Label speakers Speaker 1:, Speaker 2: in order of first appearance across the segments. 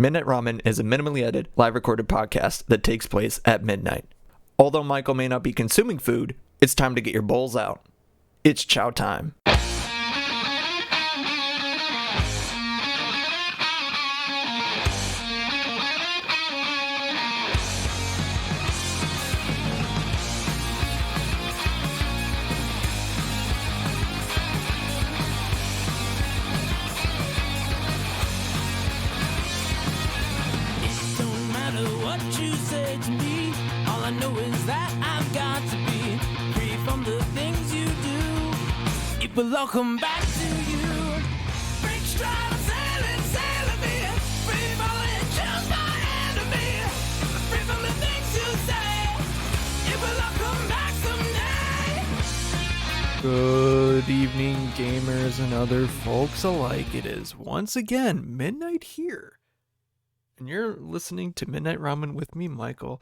Speaker 1: Midnight Ramen is a minimally edited, live recorded podcast that takes place at midnight. Although Michael may not be consuming food, it's time to get your bowls out. It's chow time.
Speaker 2: But I'll come back to you. Break stride, sailing me. Free falling, choose my enemy. Free from the things you say. It will all come back someday.
Speaker 1: Good evening, gamers and other folks alike. It is once again midnight here, and you're listening to Midnight Ramen with me, Michael.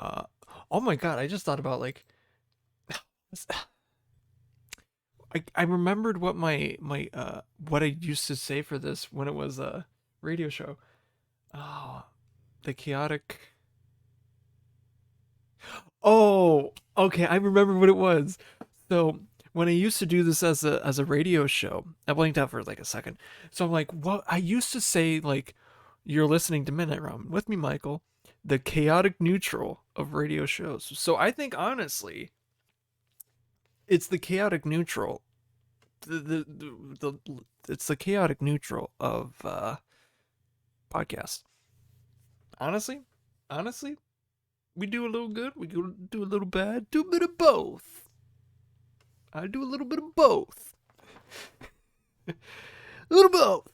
Speaker 1: Oh my god, I just thought about I remembered what my what I used to say for this when it was a radio show. Oh, the chaotic. Oh, okay, I remember what it was. So when I used to do this as a radio show, I blanked out for like a second. So I'm like, what? I used to say like, you're listening to Midnight Ramen with me, Michael, the chaotic neutral of radio shows. So I think honestly, it's the chaotic neutral. It's the chaotic neutral of podcasts. Honestly, we do a little good, we do a little bad, do a bit of both. I do a little bit of both. A little both.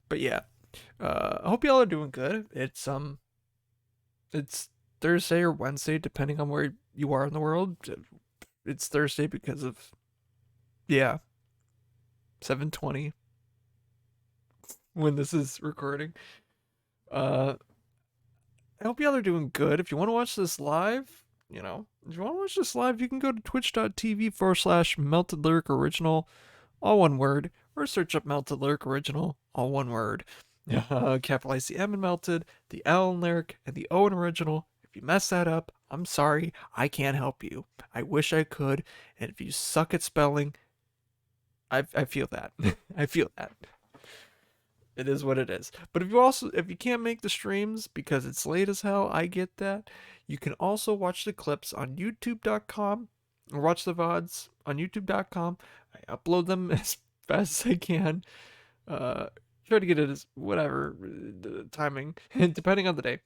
Speaker 1: But yeah, I hope y'all are doing good. It's Thursday or Wednesday, depending on where you are in the world. It's Thursday because of, 7:20 when this is recording. I hope y'all are doing good. If you want to watch this live, you can go to twitch.tv/Melted Lyric Original, all one word, or search up Melted Lyric Original, all one word. Capitalize the M in Melted, the L in Lyric, and the O in Original. If you mess that up, I'm sorry, I can't help you. I wish I could, and if you suck at spelling, I feel that. I feel that. It is what it is. But if you can't make the streams because it's late as hell, I get that. You can also watch the clips on youtube.com or watch the VODs on youtube.com. I upload them as fast as I can. Try to get it as whatever the timing, depending on the day.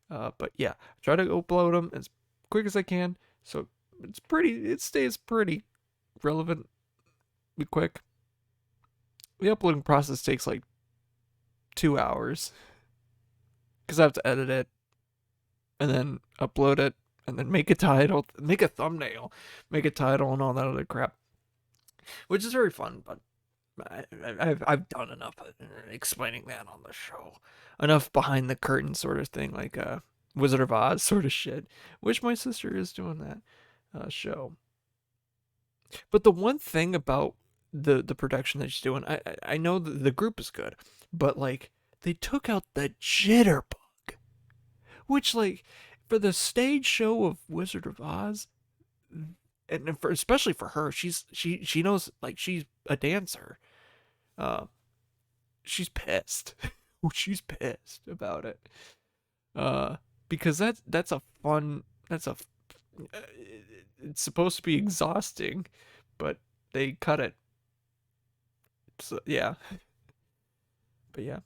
Speaker 1: But yeah, try to upload them as quick as I can. So it stays pretty relevant. Be quick. The uploading process takes like 2 hours because I have to edit it and then upload it and then make a title, make a thumbnail, make a title, and all that other crap, which is very fun. But I've done enough explaining that on the show, enough behind the curtain sort of thing, like Wizard of Oz sort of shit, which my sister is doing that show. But the one thing about the production that she's doing, I know that the group is good, but like they took out the jitterbug, which like for the stage show of Wizard of Oz, and especially for her, she knows, like, she's a dancer. She's pissed. She's pissed about it. Because it's supposed to be exhausting, but they cut it. So yeah. But yeah.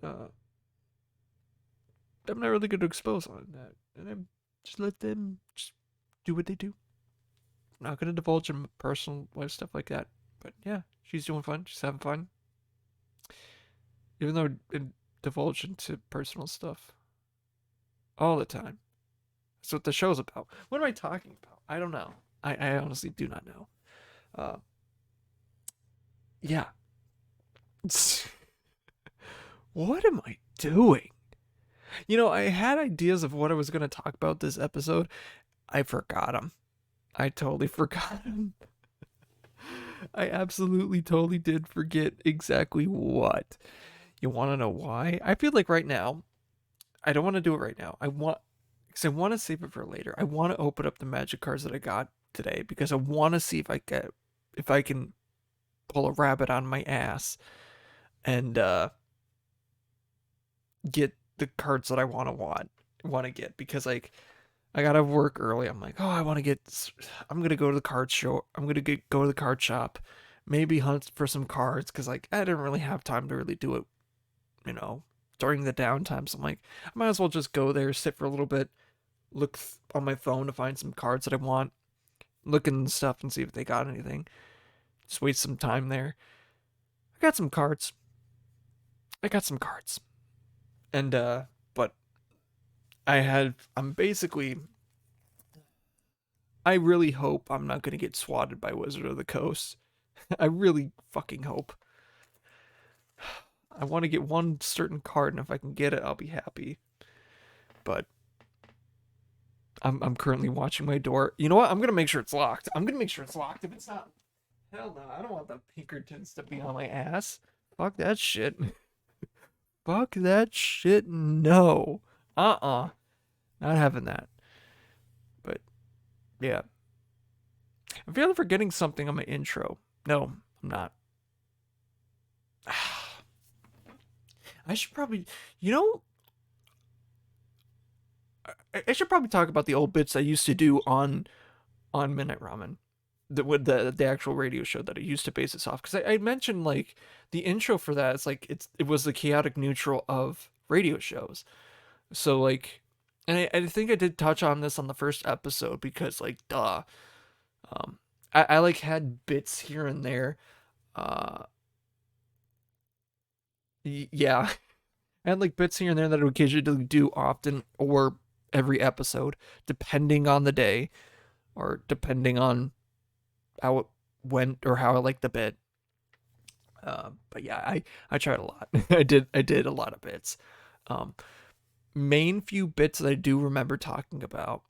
Speaker 1: I'm not really going to expose on that. And I'm just let them just do what they do. I'm not going to divulge in personal life stuff like that. But yeah, she's doing fun. She's having fun. Even though it divulge into personal stuff all the time. That's what the show's about. What am I talking about? I don't know. I honestly do not know. Yeah. What am I doing? I had ideas of what I was going to talk about this episode. I forgot them. I totally forgot them. I absolutely totally did forget exactly what. You want to know why? I feel like right now, I don't want to do it right now. Because I want to save it for later. I want to open up the magic cards that I got today because I want to see if I can pull a rabbit on my ass and get the cards that I want to get because like I gotta work early. I'm like, oh, I'm gonna go to the card show. I'm gonna go to the card shop, maybe hunt for some cards because like I didn't really have time to really do it, you know, during the downtime. So I'm like, I might as well just go there, sit for a little bit, on my phone to find some cards that I want, look in stuff and see if they got anything. Just waste some time there. I got some cards. I got some cards, and but I'm basically I really hope I'm not gonna get swatted by Wizard of the Coast. I really fucking hope. I want to get one certain card, and if I can get it, I'll be happy. But I'm currently watching my door. You know what? I'm gonna make sure it's locked. I'm gonna make sure it's locked. If it's not, hell no, I don't want the Pinkertons to be on my ass. Fuck that shit. Fuck that shit. No. Not having that. But yeah, I feel like I'm forgetting something on my intro. No, I'm not. I should probably, you know, I should probably talk about the old bits I used to do on Midnight Ramen, with the actual radio show that I used to base this off. Because I mentioned like the intro for that. It's like it was the chaotic neutral of radio shows. So like, and I think I did touch on this on the first episode because like, duh, I like had bits here and there. Uh, yeah, I had like bits here and there that I would occasionally do often or every episode, depending on the day or depending on how it went or how I liked the bit. But yeah, I tried a lot. I did a lot of bits. Um, Main few bits that I do remember talking about.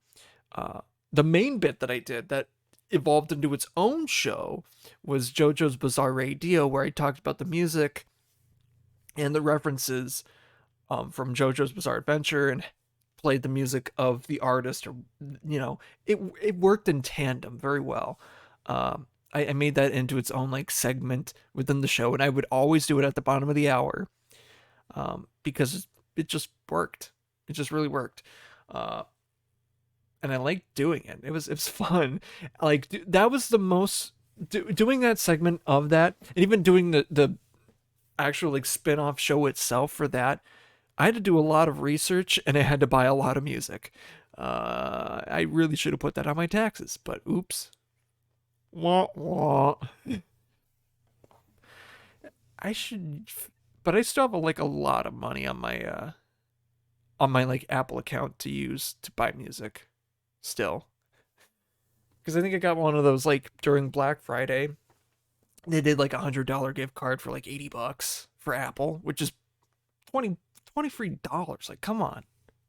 Speaker 1: Uh, the main bit that I did that evolved into its own show was JoJo's Bizarre Radio, where I talked about the music and the references from JoJo's Bizarre Adventure and played the music of the artist, or it worked in tandem very well. I made that into its own like segment within the show, and I would always do it at the bottom of the hour because it just worked. It just really worked. And I liked doing it. It was fun. Like that was the most doing that segment of that, and even doing the actual like spin-off show itself for that. I had to do a lot of research and I had to buy a lot of music. I really should have put that on my taxes, but oops. Wah, wah. I should, but I still have like a lot of money on my like Apple account to use to buy music still. Because I think I got one of those like during Black Friday. They did like $100 gift card for like $80 for Apple, which is 20 free dollars. Like, come on,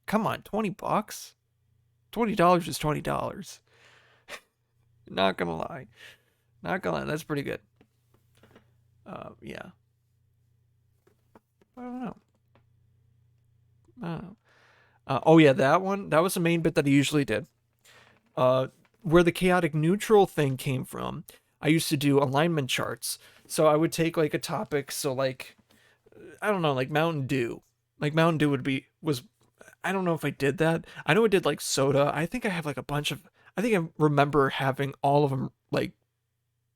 Speaker 1: $20. $20 is $20. Not gonna lie, That's pretty good. Yeah. I don't know. I don't know. Oh yeah, that one. That was the main bit that I usually did. Where the chaotic neutral thing came from, I used to do alignment charts. So I would take like a topic. So like, I don't know, like Mountain Dew. Like Mountain Dew was. I don't know if I did that. I know I did like soda. I think I have like a bunch of. I think I remember having all of them like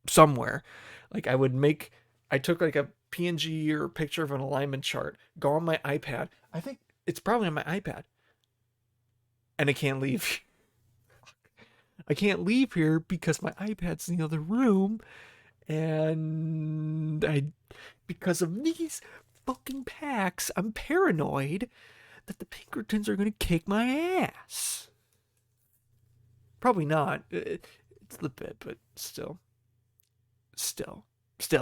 Speaker 1: somewhere. Like I took like a PNG or picture of an alignment chart, go on my iPad. I think it's probably on my iPad. And I can't leave. I can't leave here because my iPad's in the other room. And because of these fucking packs, I'm paranoid that the Pinkertons are going to kick my ass. Probably not. It's the bit, but still. Still,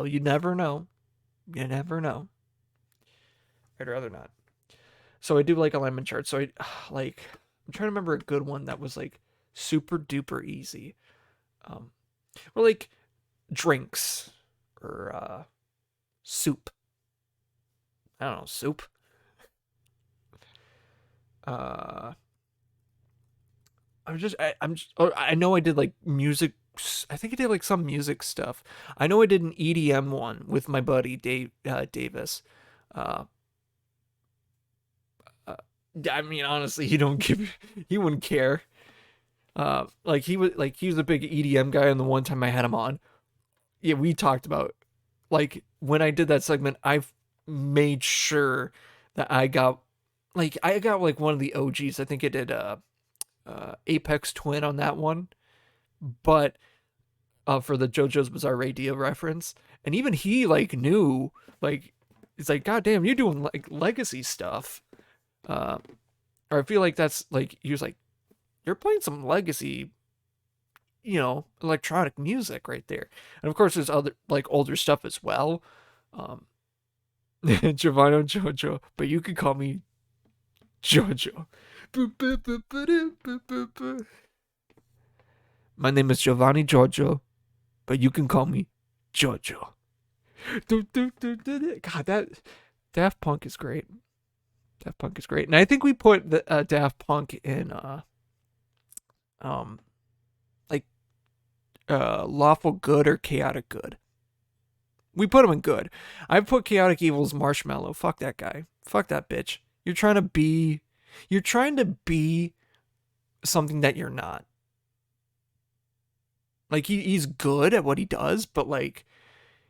Speaker 1: you never know. You never know. I'd rather not. So I do like alignment charts. So I like. I'm trying to remember a good one that was like super duper easy. Um, or like drinks or soup. I don't know, soup. Uh, I'm just, oh, I know I did like music. I think I did like some music stuff. I know I did an EDM one with my buddy Dave Davis. Uh, uh, I mean, honestly, he wouldn't care. He was a big EDM guy, and the one time I had him on, yeah, we talked about like when I did that segment, I've made sure that I got like one of the OGs. I think it did Apex Twin on that one, but for the JoJo's Bizarre Radio reference, and even he like knew like it's like God damn, you're doing like legacy stuff. Uh, or I feel like that's like he was like you're playing some legacy, electronic music right there. And of course, there's other like older stuff as well. Um, Giovanni Jojo, but you could call me Jojo. My name is Giovanni Giorgio, but you can call me Jojo. God, that Daft Punk is great. Daft Punk is great, and I think we put the Daft Punk in um like lawful good or chaotic good. We put him in good. I put chaotic evil's Marshmallow. Fuck that guy. Fuck that bitch. You're trying to be something that you're not. Like he's good at what he does, but like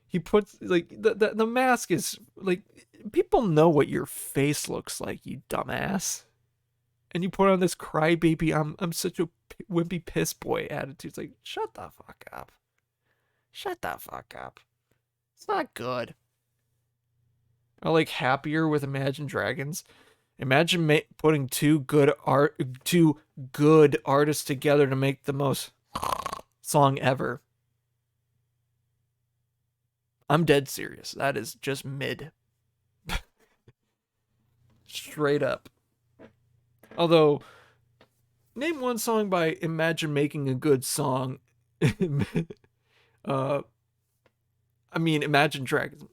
Speaker 1: he puts like the mask is like people know what your face looks like, you dumbass. And you put on this crybaby, I'm such a wimpy piss boy attitude. It's like, shut the fuck up. Shut the fuck up. It's not good. Or like happier with Imagine Dragons. Imagine putting two good artists together to make the most song ever. I'm dead serious. That is just mid. Straight up. Although, name one song by Imagine making a good song. uh, I mean, Imagine Dragons.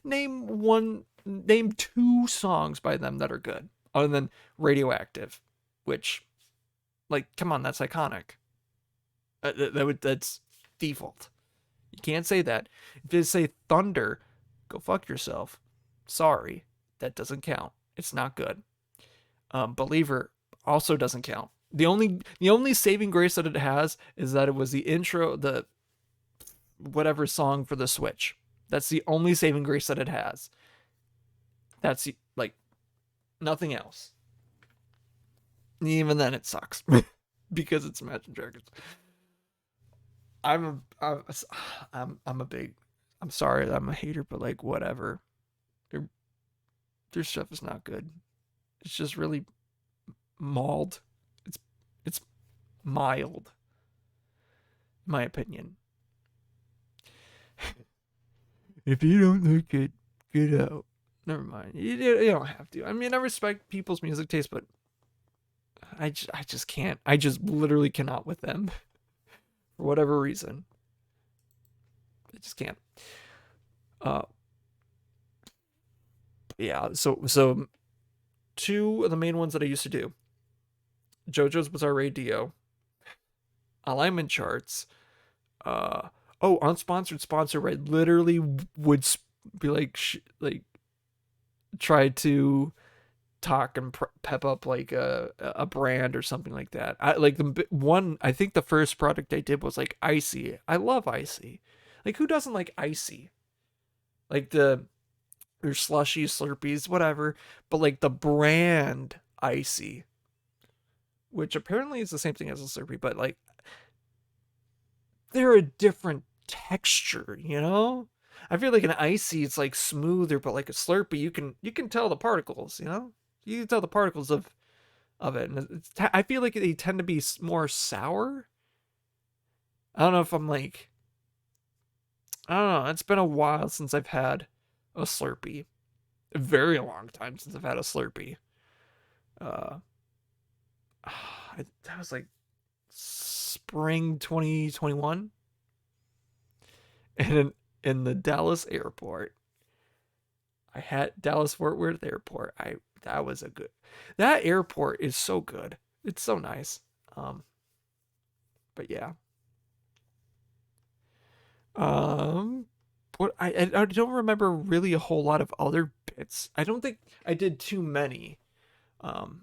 Speaker 1: Name two songs by them that are good, other than Radioactive, which, like, come on, that's iconic. That's default. You can't say that. If you say Thunder, go fuck yourself. Sorry, that doesn't count. It's not good. Believer also doesn't count. The only saving grace that it has is that it was the intro, the whatever song for the Switch. That's the only saving grace that it has. That's like nothing else. Even then, it sucks because it's Imagine Dragons. I'm a big. I'm sorry that I'm a hater, but like whatever. Their stuff is not good. It's just really mauled. It's mild, in my opinion. If you don't like it, get out. Never mind. You don't have to. I mean, I respect people's music taste, but I just can't. I just literally cannot with them for whatever reason. I just can't. Uh, yeah. So two of the main ones that I used to do: JoJo's Bizarre Radio, alignment charts. Unsponsored sponsor. I literally would be like try to talk and pep up like a brand or something like that. I like the one. I think the first product I did was like Icy. I love Icy. Like who doesn't like Icy? Like or slushies, Slurpees, whatever. But like the brand Icy, which apparently is the same thing as a Slurpee, but like they're a different texture, you know? I feel like an Icy it's like smoother, but like a Slurpee you can tell the particles, you know? You can tell the particles of it. And I feel like they tend to be more sour. I don't know if I'm like I don't know. It's been a while since I've had a Slurpee. A very long time since I've had a Slurpee. Uh that was like spring 2021 and in the Dallas airport I had Dallas Fort Worth Airport. That was a good. That airport is so good. It's so nice. Um, but yeah. Um, what I don't remember really a whole lot of other bits. I don't think I did too many. Um,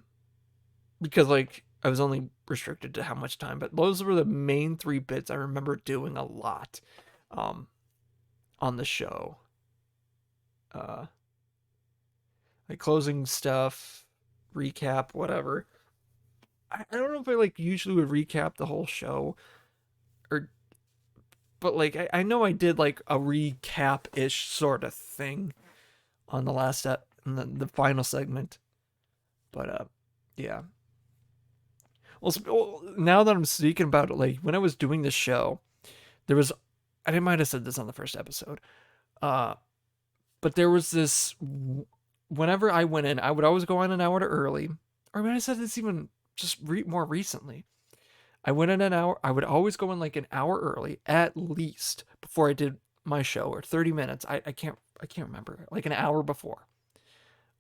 Speaker 1: because like I was only restricted to how much time, but those were the main three bits I remember doing a lot. Um, on the show. Uh, like closing stuff, recap, whatever. I don't know if I like usually would recap the whole show or but like I know I did like a recap ish sort of thing on the last in the final segment. But yeah. Well, now that I'm speaking about it, like when I was doing this show, there was I might have said this on the first episode. Uh but there was this whenever I went in, I would always go on an hour early. Or I mean I said this even just more recently. I went in an hour. I would always go in like an hour early, at least, before I did my show, or 30 minutes. I can't remember. Like an hour before.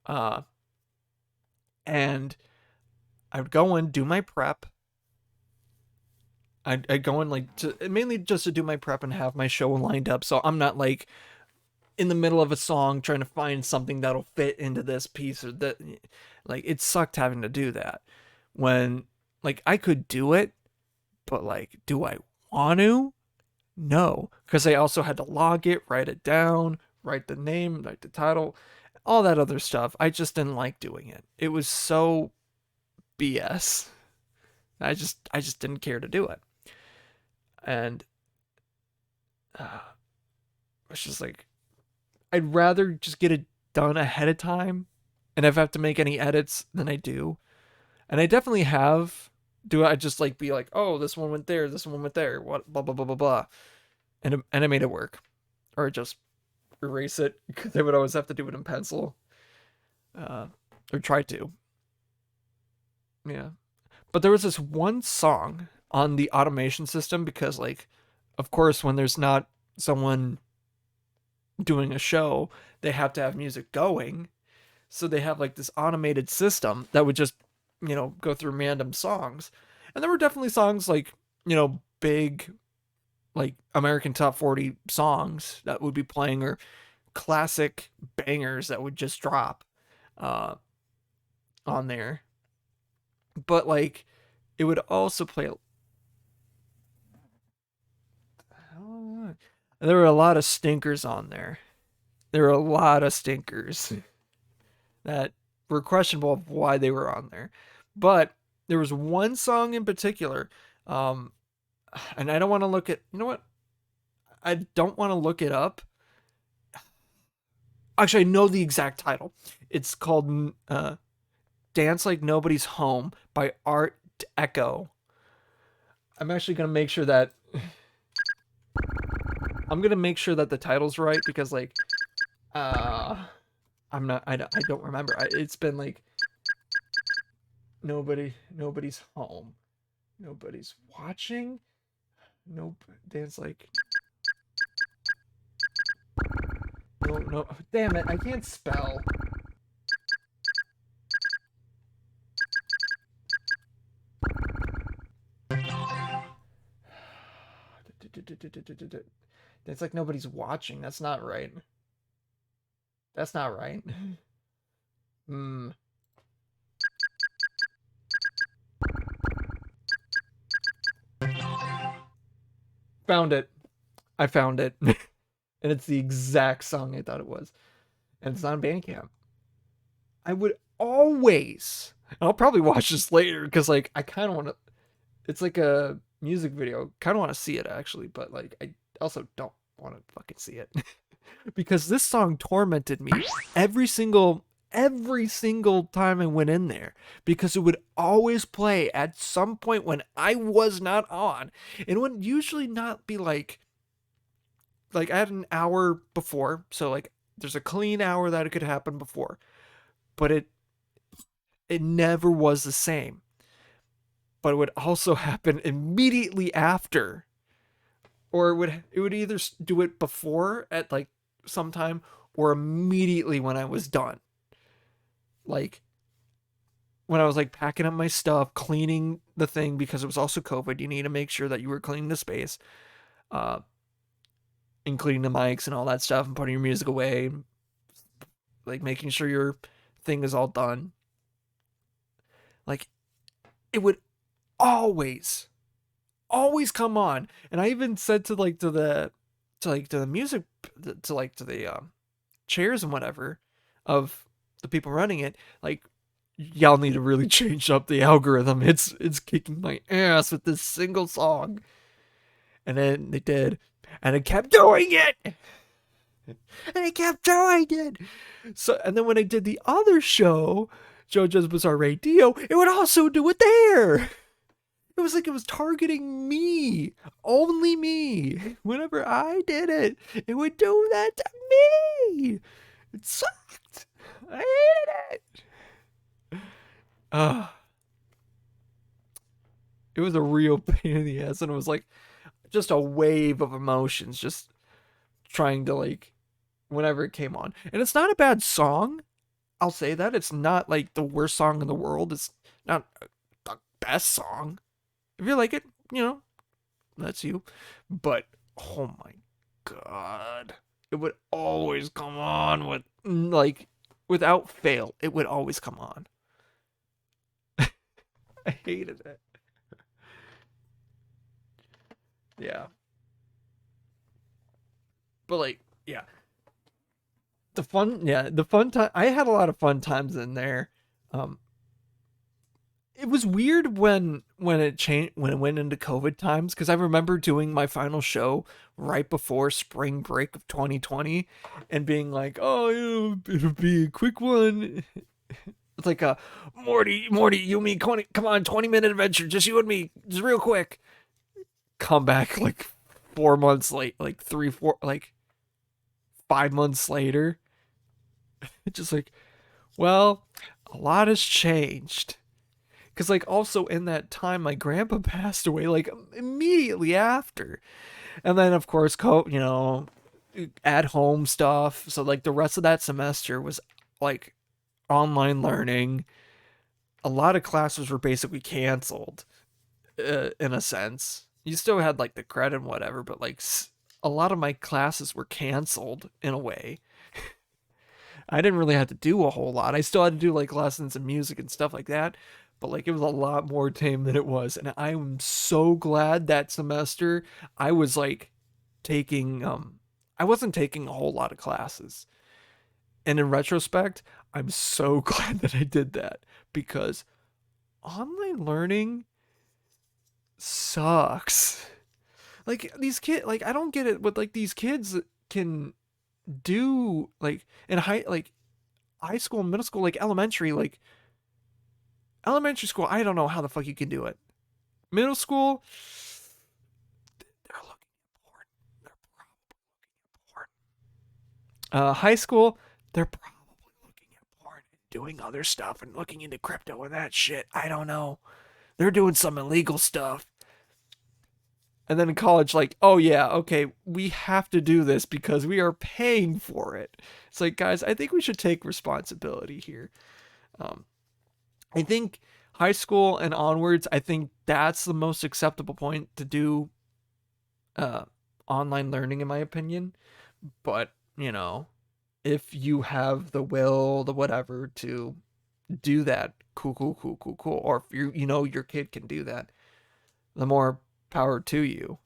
Speaker 1: Uh, and I would go in, do my prep. I'd go in like mainly just to do my prep and have my show lined up, so I'm not like in the middle of a song trying to find something that'll fit into this piece or that. Like it sucked having to do that when like I could do it, but like, do I want to? No, because I also had to log it, write it down, write the name, write the title, all that other stuff. I just didn't like doing it. It was so BS. I just didn't care to do it, and it's just like I'd rather just get it done ahead of time, and if I have to make any edits, then I do, and I definitely have. Do I just like be like, oh, this one went there, this one went there, what, blah blah blah blah blah, and I made it work, or just erase it because I would always have to do it in pencil, uh, or try to. Yeah, but there was this one song on the automation system because, like, of course, when there's not someone doing a show, they have to have music going. So they have like this automated system that would just, go through random songs. And there were definitely songs like, big, like American Top 40 songs that would be playing or classic bangers that would just drop uh, on there. But like, it would also play. There were a lot of stinkers on there. There were a lot of stinkers that were questionable of why they were on there. But there was one song in particular, um, and I don't want to look at. You know what? I don't want to look it up. Actually, I know the exact title. It's called "Dance Like Nobody's Home" by Art Echo. I'm actually gonna make sure that the title's right because like I don't remember. It's been like nobody's home. Nobody's watching. Nope. Dance like no. Damn it! I can't spell. It's like nobody's watching. That's not right. That's not right. Hmm. Found it. I found it. And it's the exact song I thought it was. And it's on Bandcamp. I would always. I'll probably watch this later because like I kind of want to. It's like a music video. Kind of want to see it actually, but like I also don't want to fucking see it because this song tormented me every single time I went in there because it would always play at some point when I was not on. It would usually not be like I had an hour before, so like there's a clean hour that it could happen before, but it never was the same. But it would also happen immediately after, or it would either do it before at like sometime, or immediately when I was done. Like when I was like packing up my stuff, cleaning the thing because it was also COVID. You need to make sure that you were cleaning the space, uh, including the mics and all that stuff, and putting your music away, like making sure your thing is all done. Like it would always, always come on. And I even said to the music to the chairs and whatever of the people running it, like y'all need to really change up the algorithm. It's kicking my ass with this single song. And then they did, and it kept doing it. And it kept doing it. So and then when I did the other show, JoJo's Bizarre Radio, it would also do it there. It was like it was targeting me, only me. Whenever I did it, it would do that to me. It sucked. I hated it. Uh, it was a real pain in the ass, and it was like just a wave of emotions, just trying to like whenever it came on. And it's not a bad song. I'll say that it's not like the worst song in the world. It's not the best song. If you like it, that's you. But oh my god, it would always come on with like without fail. It would always come on. I hated it. Yeah, but like yeah, the fun time. I had a lot of fun times in there. Um, it was weird when it changed when it went into COVID times because I remember doing my final show right before spring break of 2020 and being like, oh, it'll be a quick one. It's like a Morty, you me, come on, 20-minute adventure, just you and me, just real quick. Come back like 4 months late, like 5 months later. It's just like, well, a lot has changed. Because, like, also in that time, my grandpa passed away, like, immediately after. And then, of course, at home stuff. So, like, the rest of that semester was, like, online learning. A lot of classes were basically canceled, in a sense. You still had, like, the credit and whatever, but, like, a lot of my classes were canceled in a way. I didn't really have to do a whole lot. I still had to do, like, lessons in music and stuff like that. But like it was a lot more tame than it was, and I'm so glad that semester I was like taking I wasn't taking a whole lot of classes. And in retrospect, I'm so glad that I did that because online learning sucks. Like these kids, like I don't get it what like these kids can do like in high school, middle school, like elementary school, I don't know how the fuck you can do it. Middle school, they're looking at porn. They're probably looking at porn. High school, they're probably looking at porn and doing other stuff and looking into crypto and that shit. I don't know. They're doing some illegal stuff. And then in college, like, oh yeah, okay, we have to do this because we are paying for it. It's like, guys, I think we should take responsibility here. Um, I think high school and onwards, I think that's the most acceptable point to do uh, online learning, in my opinion. But, if you have the will, the whatever to do that, cool, cool, cool, cool, cool. Or if your kid can do that, the more power to you.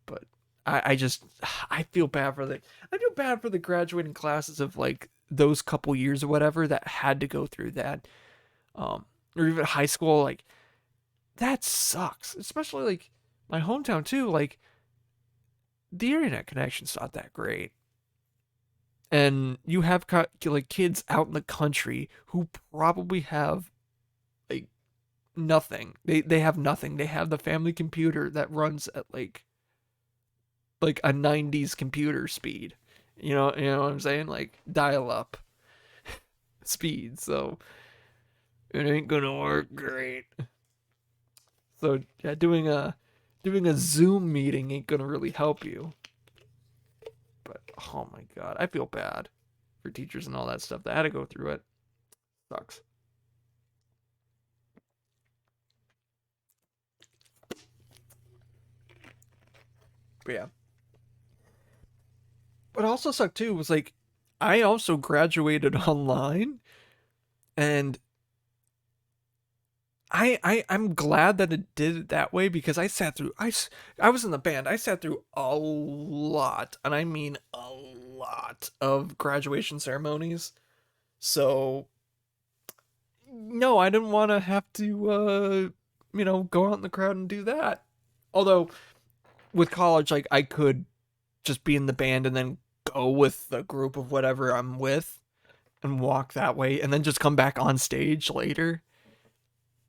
Speaker 1: But I just, I feel bad for the graduating classes of like those couple years or whatever that had to go through that. Or even high school, like that sucks. Especially like my hometown too. Like the internet connection's not that great, and you have like kids out in the country who probably have like nothing. They have nothing. They have the family computer that runs at like a 90s computer speed. You know what I'm saying? Like dial up speed. So it ain't gonna work great. So yeah, doing a Zoom meeting ain't gonna really help you. But oh my god, I feel bad. for teachers and all that stuff that had to go through it. Sucks. But yeah. What also sucked too was like I also graduated online, and I'm glad that it did it that way because I sat through I was in the band. I sat through a lot, and I mean a lot of graduation ceremonies. So no, I didn't want to have to go out in the crowd and do that. Although with college, like I could just be in the band and then go with the group of whatever I'm with and walk that way and then just come back on stage later.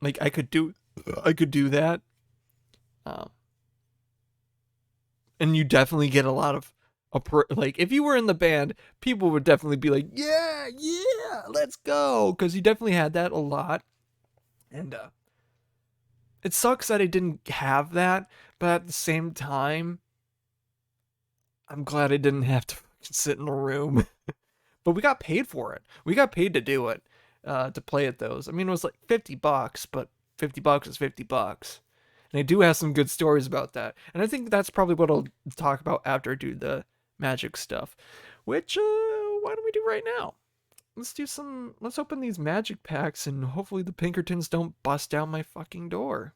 Speaker 1: Like I could do that. Um, and you definitely get a lot of like if you were in the band, people would definitely be like, "Yeah, yeah, let's go," cuz you definitely had that a lot. And it sucks that I didn't have that, but at the same time, I'm glad I didn't have to sit in a room. But we got paid for it. We got paid to do it, to play at those. I mean, it was like $50, but $50 is $50. And I do have some good stories about that. And I think that's probably what I'll talk about after I do the magic stuff. Which, why don't we do right now? Let's open these magic packs and hopefully the Pinkertons don't bust down my fucking door.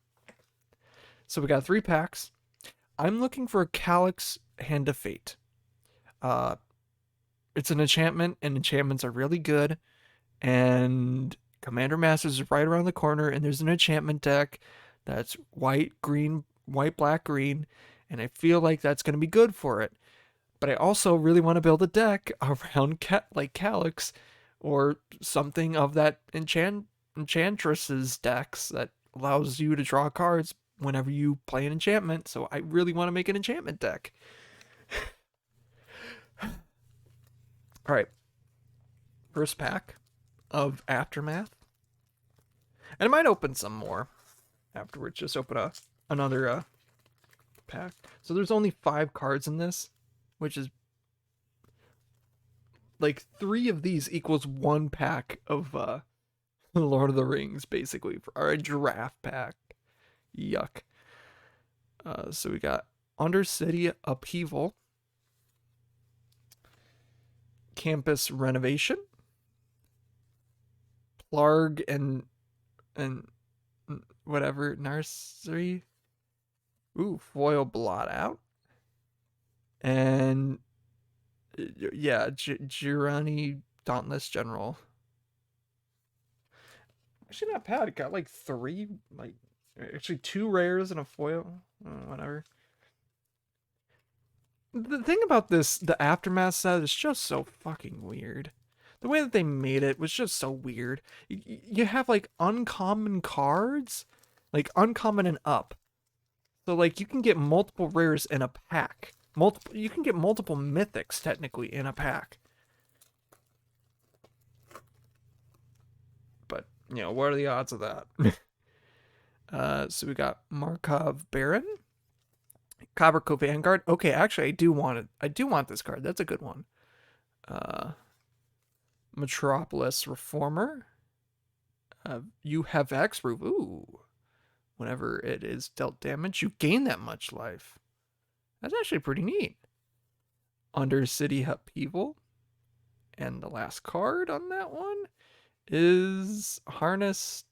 Speaker 1: So we got 3 packs. I'm looking for a Calyx Hand of Fate. Uh, it's an enchantment, and enchantments are really good. And Commander Masters is right around the corner, and there's an enchantment deck that's white, green, white, black, green, and I feel like that's going to be good for it. But I also really want to build a deck around like Calyx or something of that Enchantress's decks that allows you to draw cards whenever you play an enchantment. So I really want to make an enchantment deck. All right, first pack of Aftermath. And I might open some more afterwards. Just open another pack. So there's only 5 cards in this, which is like 3 of these equals 1 pack of Lord of the Rings, basically, or a giraffe pack. Yuck. So we got Undercity Upheaval, Campus Renovation, Plarg and whatever nursery. Ooh, Foil Blot Out, and yeah, Girani Dauntless General. Actually, not bad. It got like 3, like actually 2 rares and a foil. Whatever. The thing about the Aftermath set is just so fucking weird. The way that they made it was just so weird. You have like uncommon cards, like uncommon and up. So like you can get multiple rares in a pack. You can get multiple mythics technically in a pack. But, what are the odds of that? So we got Markov Baron, Cabrico Vanguard. Okay, actually I do want it. I do want this card. That's a good one. Metropolis Reformer. You have X Roof. Ooh. Whenever it is dealt damage, you gain that much life. That's actually pretty neat. Undercity Upheaval. And the last card on that one is Harness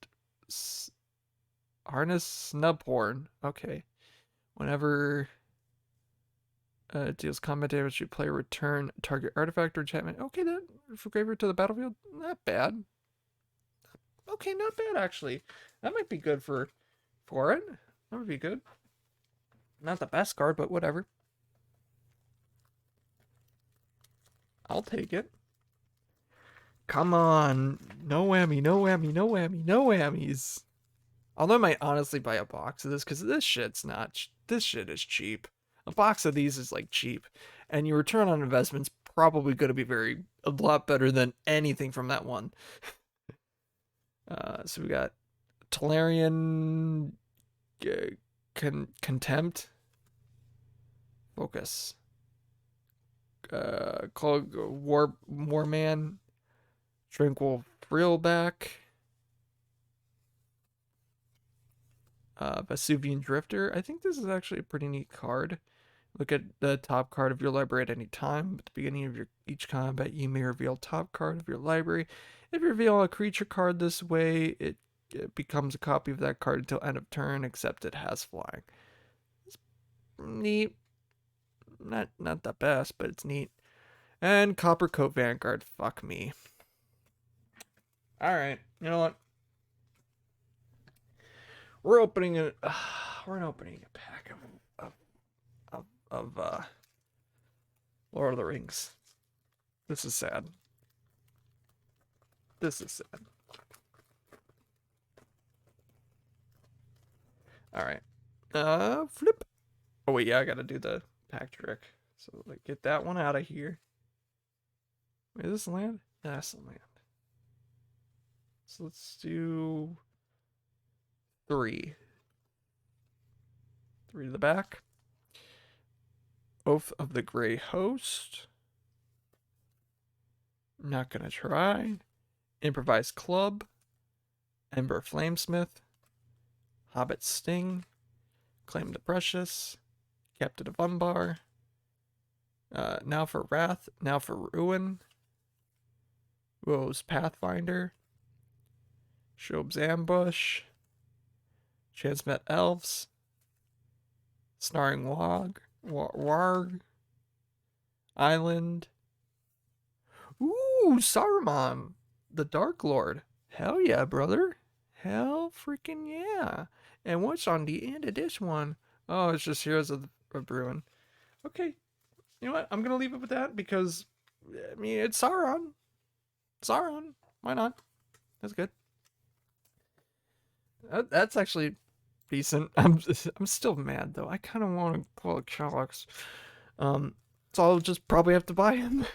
Speaker 1: Snubhorn. Okay. Whenever it deals combat damage, you play return target artifact or enchantment. Okay, that for graveyard to the battlefield. Not bad. Okay, not bad actually. That might be good for it. That would be good. Not the best card, but whatever. I'll take it. Come on. No whammy, no whammy, no whammy, no whammies. Although I might honestly buy a box of this because this shit's not. This shit is cheap. A box of these is like cheap. And your return on investment's probably going to be a lot better than anything from that one. So we got Talarian Contempt. Focus. Called Warman, Tranquil Frillback, Vesuvian Drifter. I think this is actually a pretty neat card. Look at the top card of your library at any time. At the beginning of each combat, you may reveal top card of your library. If you reveal a creature card this way, it becomes a copy of that card until end of turn, except it has flying. It's neat. Not the best, but it's neat. And Copper Coat Vanguard. Fuck me. All right. You know what? We're opening a pack of Lord of the Rings. This is sad. This is sad. All right. Flip. Oh wait, yeah, I gotta do the pack trick. So like, get that one out of here. Wait, is this land? Yeah, that's the land. So let's do 3. 3 to the back. Oath of the Grey Host. Not gonna try. Improvised Club. Ember Flamesmith. Hobbit Sting. Claim the Precious. Captain of Umbar. Now for Wrath. Now for Ruin. Woe's Pathfinder. Shob's Ambush. Chance-Met Elves. Snarling Warg. Island. Ooh, Saruman, the Dark Lord. Hell yeah, brother. Hell freaking yeah. And what's on the end of this one? Oh, it's just Heroes of Bruin. Okay. You know what? I'm going to leave it with that because, I mean, it's Sauron. Sauron. Why not? That's good. That's actually decent. I'm still mad, though. I kind of want to pull a Calyx. So I'll just probably have to buy him.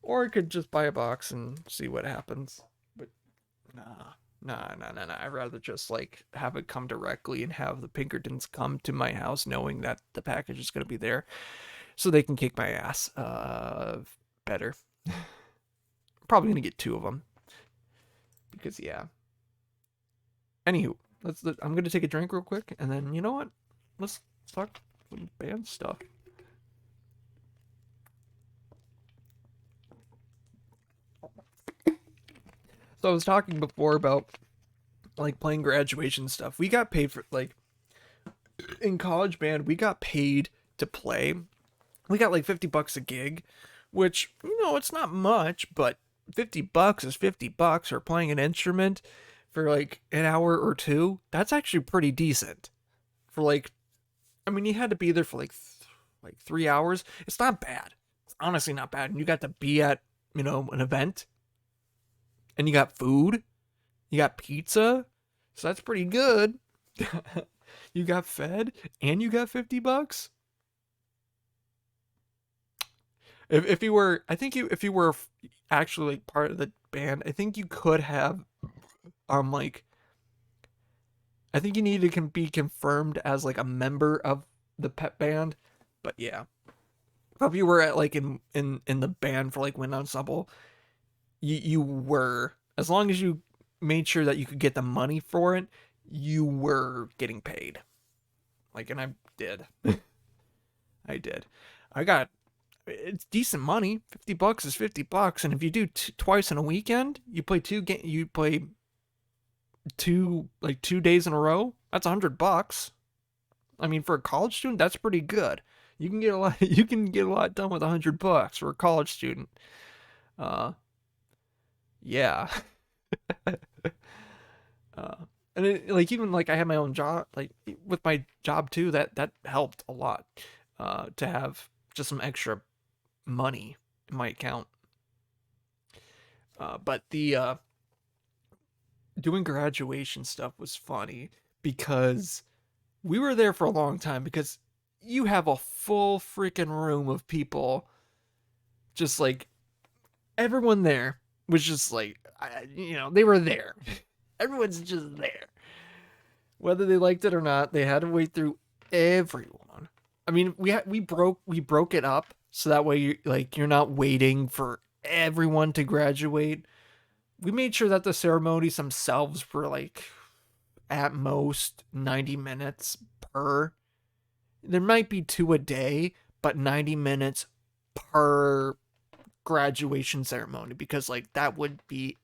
Speaker 1: Or I could just buy a box and see what happens. But nah. I'd rather just like have it come directly and have the Pinkertons come to my house knowing that the package is going to be there so they can kick my ass better. Probably going to get 2 of them. Because yeah. Anywho, I'm going to take a drink real quick and then you know what? Let's talk band stuff. So I was talking before about like playing graduation stuff. We got paid for like in college band, we got paid to play. We got like $50 a gig, which, you know, it's not much, but $50 is $50 for playing an instrument for like an hour or 2. That's actually pretty decent. For like, I mean, you had to be there for like 3 hours. It's not bad. It's honestly not bad. And you got to be at, you know, an event. And you got food. You got pizza. So that's pretty good. You got fed and you got $50. If you were, I think if you were actually like part of the band, I think you could have like, I think you need to be confirmed as like a member of the pep band. But yeah, if you were at like in the band for like wind ensemble, you were, as long as you made sure that you could get the money for it, you were getting paid. Like, and I did. I did. It's decent money. $50 is $50, and if you do twice in a weekend, you play 2 days in a row. That's $100. I mean, for a college student, that's pretty good. You can get a lot. You can get a lot done with $100 for a college student. Yeah. And it, like, even like I had my own job, like with my job too, that helped a lot to have just some extra money in my account. But the doing graduation stuff was funny because we were there for a long time, because you have a full freaking room of people, just like everyone there was just like, you know, they were there. Everyone's just there. Whether they liked it or not, they had to wait through everyone. I mean, we broke it up so that way you're not waiting for everyone to graduate. We made sure that the ceremonies themselves were like at most 90 minutes per. There might be 2 a day, but 90 minutes per graduation ceremony, because like that would be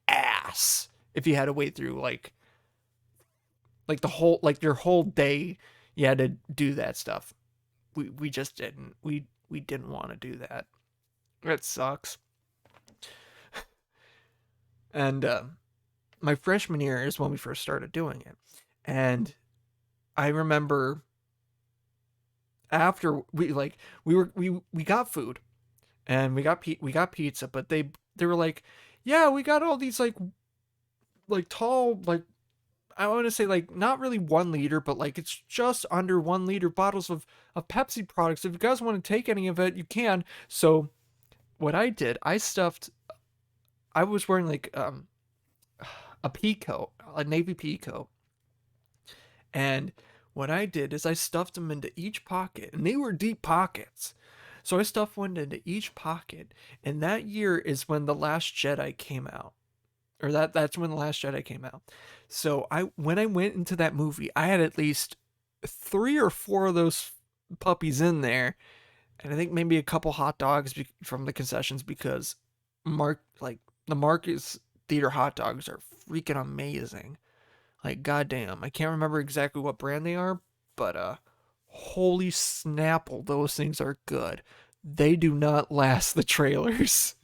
Speaker 1: ass if you had to wait through like the whole, like your whole day you had to do that stuff. We just didn't. We didn't want to do that. That sucks. And my freshman year is when we first started doing it. And I remember after we got food and we got pizza, but they were like, "Yeah, we got all these like tall, like I want to say like not really 1 liter, but like it's just under 1 liter bottles of Pepsi products. If you guys want to take any of it, you can." So what I did, I was wearing like a pea coat, a navy pea coat, and what I did is I stuffed them into each pocket, and they were deep pockets. So I stuffed one into each pocket, and that year is when The Last Jedi came out. Or that's when The Last Jedi came out. So when I went into that movie, I had at least 3 or 4 of those puppies in there, and I think maybe a couple hot dogs from the concessions, because the Marcus Theater hot dogs are freaking amazing. Like goddamn, I can't remember exactly what brand they are, but holy snapple, those things are good. They do not last the trailers.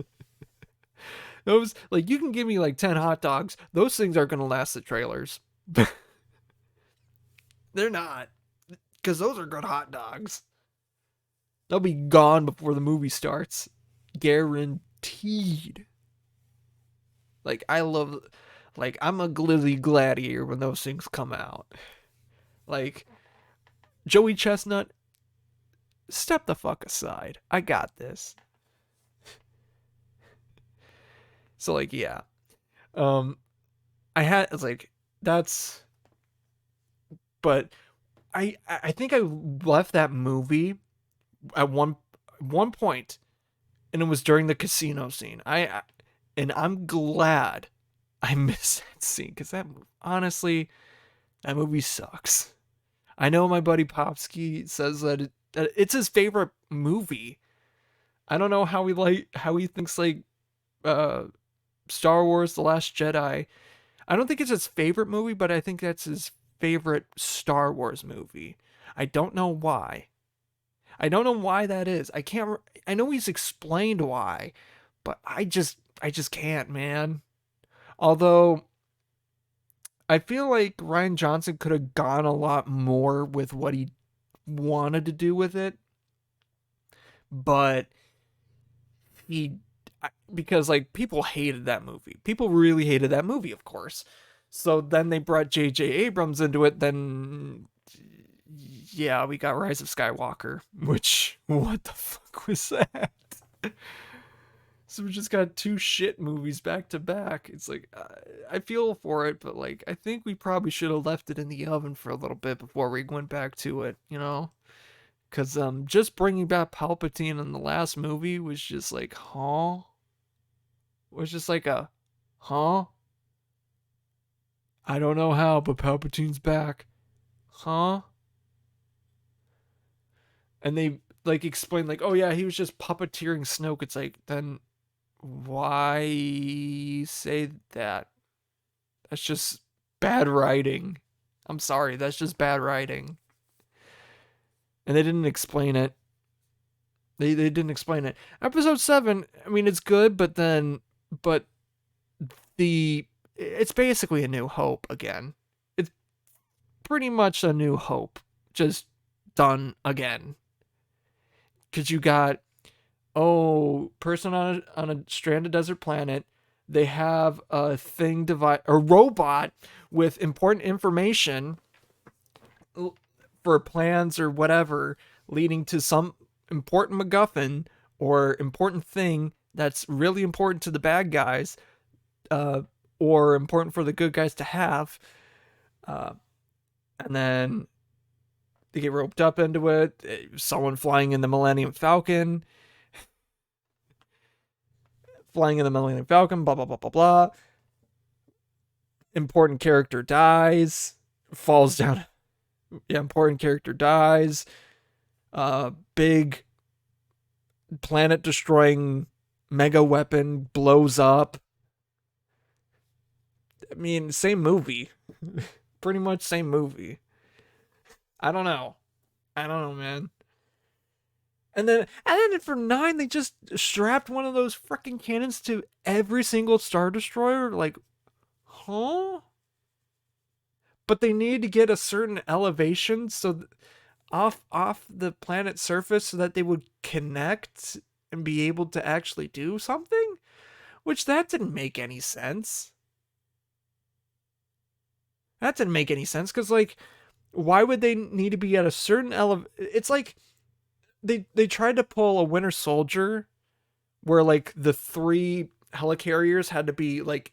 Speaker 1: Those, like, you can give me like 10 hot dogs, those things are gonna last the trailers. They're not, because those are good hot dogs. They'll be gone before the movie starts, guaranteed. Like I'm a glizzy gladiator when those things come out. Like, Joey Chestnut, step the fuck aside. I got this. So like, yeah. Um I had, it's like, that's, but I think I left that movie at one point, and it was during the casino scene. And I'm glad I missed that scene, cuz that, honestly, that movie sucks. I know my buddy Popsky says that it's his favorite movie. I don't know how he thinks like uh Star Wars The Last Jedi. I don't think it's his favorite movie, but I think that's his favorite Star Wars movie. I don't know why. I don't know why that is. I know he's explained why, but I just can't, man. Although I feel like Ryan Johnson could have gone a lot more with what he wanted to do with it, but he, because like people hated that movie. People really hated that movie, of course. So then they brought J.J. Abrams into it. Then, yeah, we got Rise of Skywalker, which, what the fuck was that? So we just got 2 shit movies back to back. It's like, I feel for it, but like I think we probably should have left it in the oven for a little bit before we went back to it, you know? Because just bringing back Palpatine in the last movie was just like, huh? Was just like a, huh? I don't know how, but Palpatine's back, huh? And they like explain like, oh yeah, he was just puppeteering Snoke. It's like, then why say that? That's just bad writing. I'm sorry, that's just bad writing. And they didn't explain it. They didn't explain it. Episode 7, I mean, it's good, but it's basically A New Hope again. It's pretty much A New Hope, just done again. Cause you got, person on a stranded desert planet. They have a robot with important information for plans or whatever, leading to some important MacGuffin or important thing that's really important to the bad guys, or important for the good guys to have. And then They get roped up into it. Someone flying in the Millennium Falcon, blah, blah, blah, blah, blah. Important character dies, falls down. Yeah, important character dies. Big planet destroying mega weapon blows up. I mean, same movie. Pretty much same movie. I don't know. Man. And then for 9, they just strapped one of those freaking cannons to every single Star Destroyer. Like, huh? But they need to get a certain elevation off the planet's surface so that they would connect and be able to actually do something, which that didn't make any sense. Because like, why would they need to be at a certain It's like they tried to pull a Winter Soldier where like the 3 helicarriers had to be like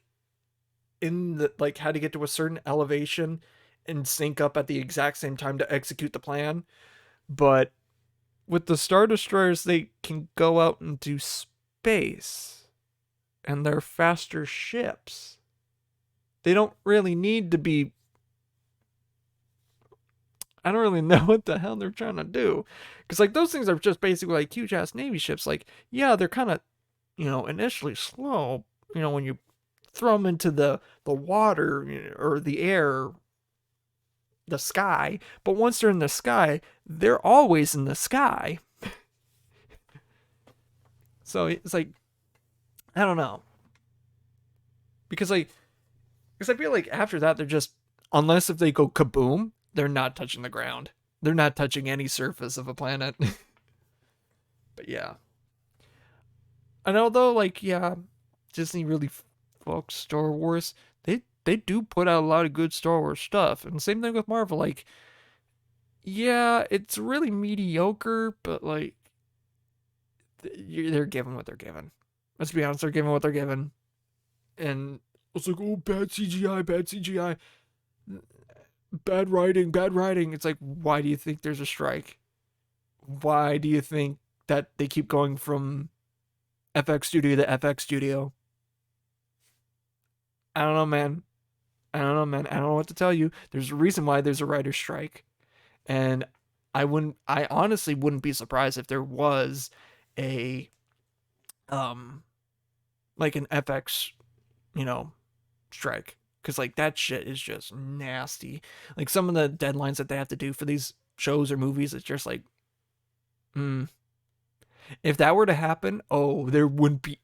Speaker 1: had to get to a certain elevation and sync up at the exact same time to execute the plan. But with the Star Destroyers, they can go out into space and they're faster ships. They don't really need to be. I don't really know what the hell they're trying to do. Because, like, those things are just basically like huge ass Navy ships. Like, yeah, they're kind of, initially slow, when you throw them into the water or the air, the sky. But once they're in the sky, they're always in the sky. So it's like, I don't know. Because I feel like after that, they're just, unless if they go kaboom, they're not touching the ground. They're not touching any surface of a planet. But yeah. And although, like, yeah, Disney really fucks Star Wars, they do put out a lot of good Star Wars stuff. And same thing with Marvel. Like, yeah, it's really mediocre, but like, they're given what they're given. Let's be honest, they're given what they're given. And it's like, oh, bad CGI, bad CGI. Bad writing, bad writing. It's like, why do you think there's a strike? Why do you think that they keep going from FX studio to FX studio? I don't know, man. I don't know what to tell you. There's a reason why there's a writer's strike. And I honestly wouldn't be surprised if there was a, like an FX, strike. Because, like, that shit is just nasty. Like, some of the deadlines that they have to do for these shows or movies, it's just like, if that were to happen, oh, there wouldn't be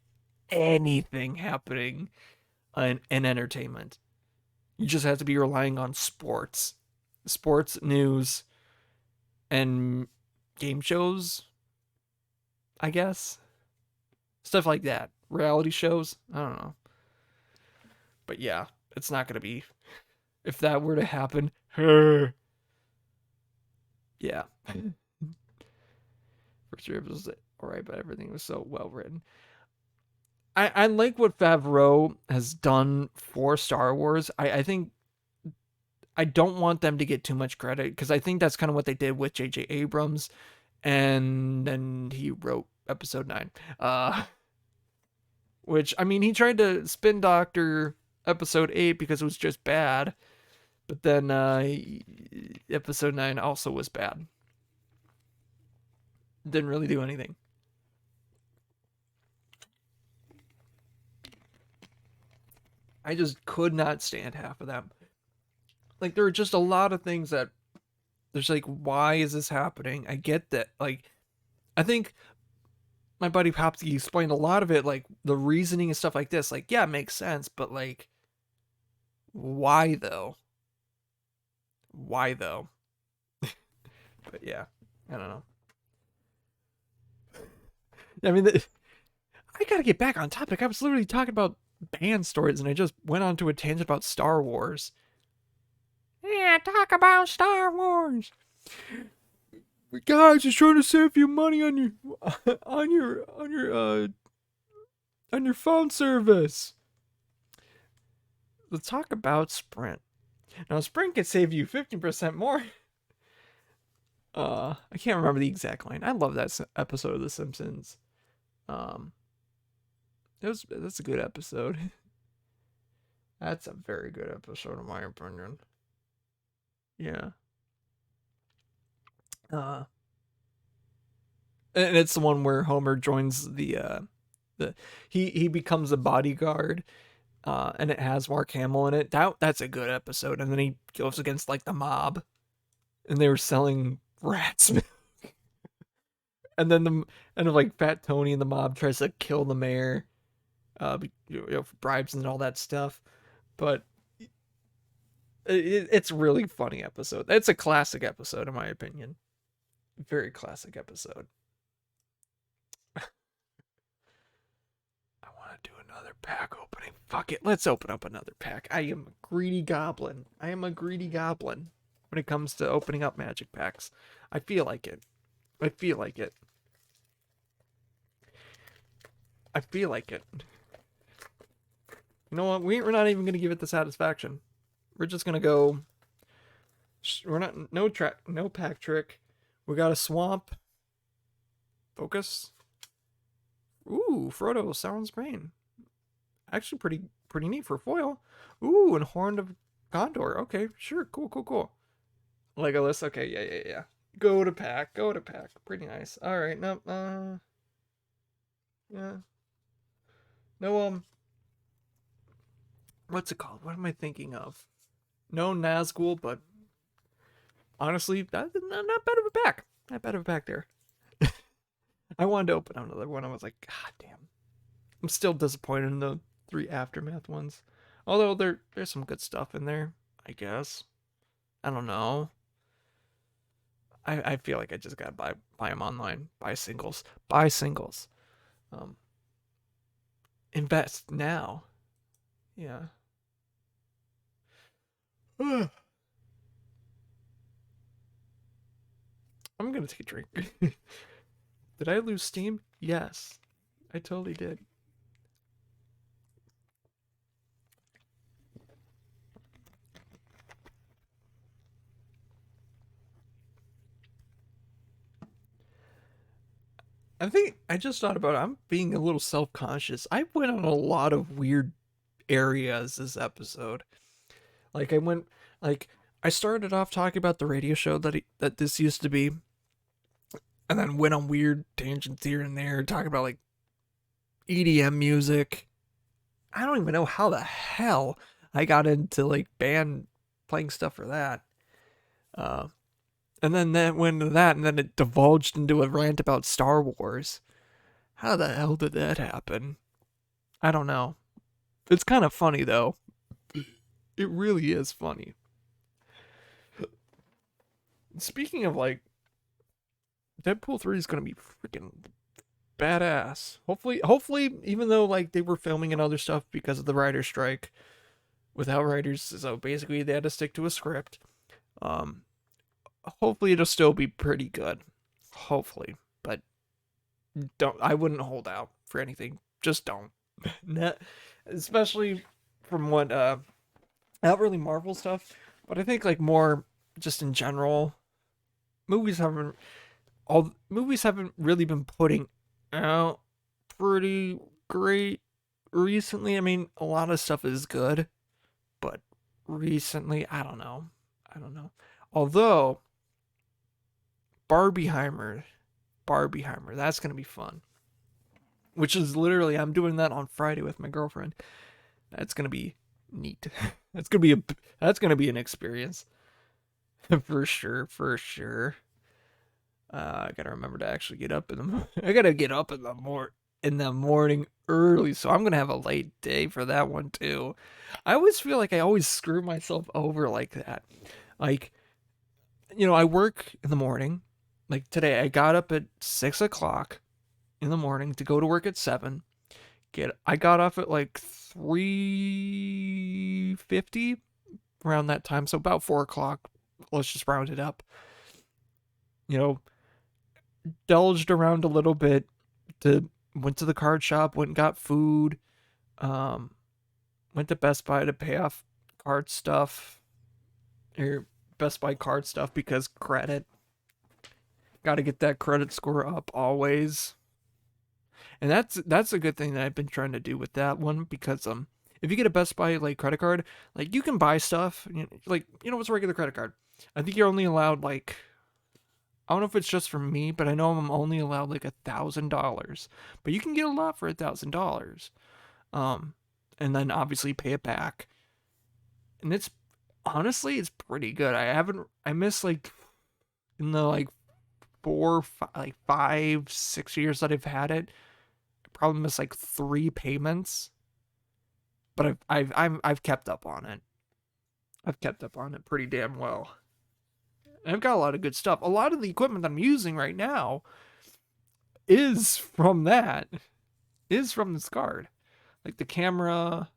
Speaker 1: anything happening in entertainment. You just have to be relying on sports news, and game shows, I guess. Stuff like that. Reality shows. I don't know. But yeah, it's not going to be. If that were to happen, yeah. First year was alright, but everything was so well written. I like what Favreau has done for Star Wars. I think I don't want them to get too much credit because I think that's kind of what they did with J.J. Abrams, and then he wrote Episode 9. Which, I mean, he tried to spin doctor Episode 8 because it was just bad, but then Episode 9 also was bad. Didn't really do anything. I just could not stand half of them. Like, there are just a lot of things that there's like, why is this happening? I get that. Like, I think my buddy Popsky explained a lot of it, like the reasoning and stuff like this. Like, yeah, it makes sense, but like, why though? Why though? But yeah, I don't know. I mean, I gotta get back on topic. I was literally talking about band stories and I just went on to a tangent about Star Wars. Yeah, talk about Star Wars. Guys, just trying to save you money on your on your phone service. Let's talk about Sprint. Now, Sprint can save you 15% more I can't remember the exact line. I love that episode of The Simpsons. Um, that's a good episode. That's a very good episode in my opinion. Yeah. Uh, and it's the one where Homer joins the he becomes a bodyguard. And it has Mark Hamill in it. That's a good episode. And then he goes against like the mob, and they were selling rats. and then like Fat Tony and the mob tries to kill the mayor, for bribes and all that stuff. But it's a really funny episode. It's a classic episode in my opinion. Very classic episode. I want to do another pack opening. Fuck it. Let's open up another pack. I am a greedy goblin. When it comes to opening up magic packs. I feel like it. I feel like it. I feel like it. You know what? We're not even going to give it the satisfaction. We're just going to go. We're not. No pack trick. We got a swamp. Focus. Ooh, Frodo sounds brain. Actually, pretty neat for foil. Ooh, and Horn of Gondor. Okay, sure, cool. Legolas. Okay, yeah. Go to pack. Pretty nice. All right, no, yeah, no, what's it called? What am I thinking of? No Nazgul, but honestly, that's not bad of a pack. Not bad of a pack there. I wanted to open another one. I was like, God damn. I'm still disappointed in the 3 aftermath ones. Although there's some good stuff in there, I guess. I don't know. I feel like I just gotta buy them online. Buy singles. Buy singles. Um, invest now. Yeah. I'm gonna take a drink. Did I lose steam? Yes, I totally did. I think I just thought about it. I'm being a little self conscious. I went on a lot of weird areas this episode. Like I went like I started off talking about the radio show that this used to be, and then went on weird tangents here and there, talking about like EDM music. I don't even know how the hell I got into like band playing stuff for that. Uh, and then that went into that, and then it divulged into a rant about Star Wars. How the hell did that happen? I don't know. It's kind of funny though. It really is funny. Speaking of like, Deadpool 3 is gonna be freaking badass. Hopefully, even though like they were filming and other stuff because of the writer's strike, without writers, so basically they had to stick to a script. Um, hopefully it'll still be pretty good. Hopefully, but I wouldn't hold out for anything. Just don't. Especially from what not really Marvel stuff, but I think like more just in general, movies haven't movies haven't really been putting out pretty great recently. I mean, a lot of stuff is good, but recently, I don't know. Although Barbieheimer, that's gonna be fun. Which is literally, I'm doing that on Friday with my girlfriend. That's gonna be neat. That's gonna be an experience for sure. I gotta remember to actually get up I gotta get up in the morning early, so I'm gonna have a late day for that one too. I always feel like I always screw myself over like that. Like, I work in the morning. Like today, I got up at 6 o'clock in the morning to go to work at 7. I got off at like 3:50 around that time, so about 4 o'clock. Let's just round it up. You know, Deluged around a little bit. Went to the card shop, went and got food. Um, Went to Best Buy to pay off card stuff, or Best Buy card stuff because credit. Got to get that credit score up always. And that's a good thing that I've been trying to do with that one because if you get a Best Buy like credit card, like you can buy stuff, like what's a regular credit card? I think you're only allowed like I don't know if it's just for me, but I know I'm only allowed like $1,000. But you can get a lot for $1,000. Um, and then obviously pay it back. And it's honestly it's pretty good. I miss like in the like like 5, 6 years that I've had it. I probably missed like 3 payments. But I've kept up on it. I've kept up on it pretty damn well. And I've got a lot of good stuff. A lot of the equipment that I'm using right now is from that. Is from this card. Like the camera.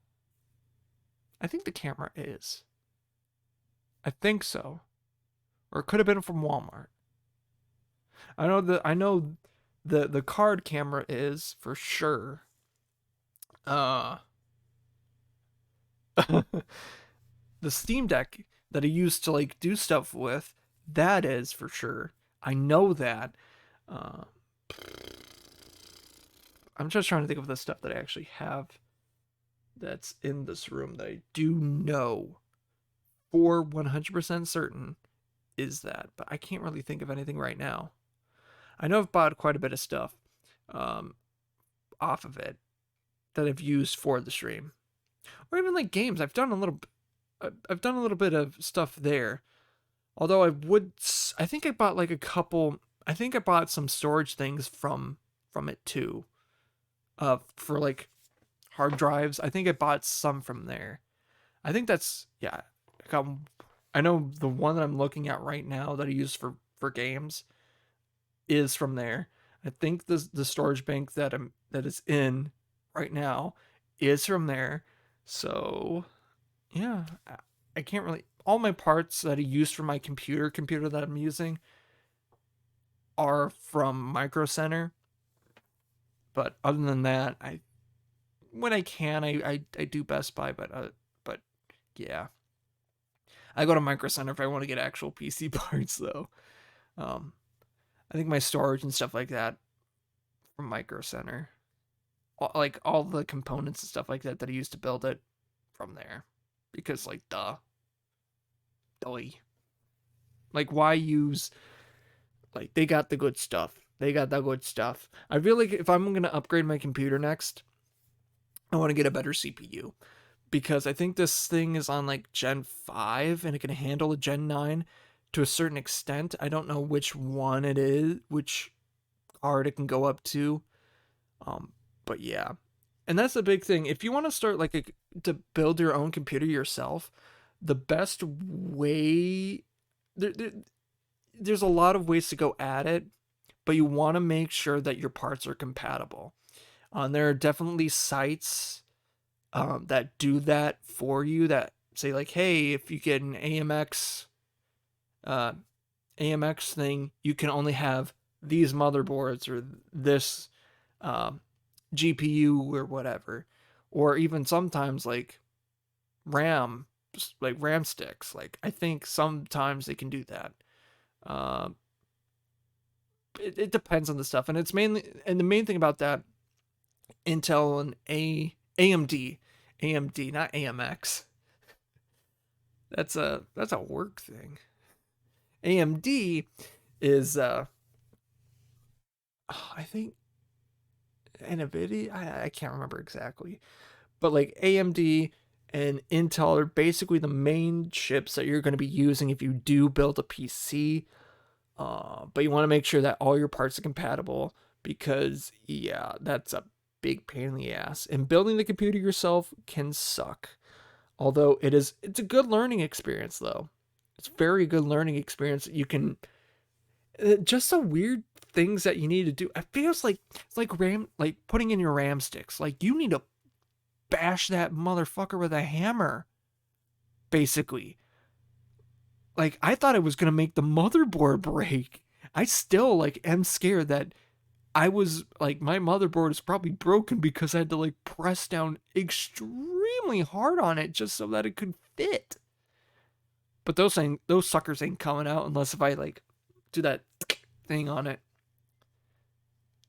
Speaker 1: I think the camera is. I think so. Or it could have been from Walmart. I know the card camera is for sure. Uh the Steam Deck that I used to like do stuff with, that is for sure. I know that. Uh, I'm just trying to think of the stuff that I actually have that's in this room that I do know for 100% certain is that, but I can't really think of anything right now. I know I've bought quite a bit of stuff um, off of it that I've used for the stream, or even like games. I've done a little bit of stuff there. Although I think I bought like a couple. I think I bought some storage things from it too. For like hard drives. I think I bought some from there. I think that's yeah. I know the one that I'm looking at right now that I use for games is from there. I think the storage bank that is in right now is from there. So yeah, I can't really. All my parts that I use for my computer that I'm using, are from Micro Center. But other than that, I when I can, I do Best Buy. But yeah, I go to Micro Center if I want to get actual PC parts though. Um, I think my storage and stuff like that from Micro Center, like all the components and stuff like that that I used to build it from there, because like doy. Like why use like they got the good stuff. They got the good stuff. I feel like if I'm gonna upgrade my computer next, I want to get a better CPU because I think this thing is on like Gen 5 and it can handle a Gen 9 to a certain extent. I don't know which one it is, which card it can go up to. But yeah. And that's the big thing. If you want to start to build your own computer yourself, the best way there's a lot of ways to go at it, but you want to make sure that your parts are compatible. There are definitely sites that do that for you that say like, hey, if you get an uh, AMX thing, you can only have these motherboards or this GPU or whatever, or even sometimes like RAM, just like RAM sticks. Like I think sometimes they can do that. Uh, it depends on the stuff, and the main thing about that, Intel and AMD, not AMX. That's a work thing. AMD is I think NVIDIA. I can't remember exactly, but like AMD and Intel are basically the main chips that you're going to be using if you do build a PC. But you want to make sure that all your parts are compatible because yeah, that's a big pain in the ass. And building the computer yourself can suck. Although it's a good learning experience though. It's a very good learning experience. You can just the weird things that you need to do. It feels like it's like putting in your RAM sticks. Like you need to bash that motherfucker with a hammer, basically. Like I thought it was gonna make the motherboard break. I still like am scared that I was like my motherboard is probably broken because I had to like press down extremely hard on it just so that it could fit. But those suckers ain't coming out unless if I like do that thing on it,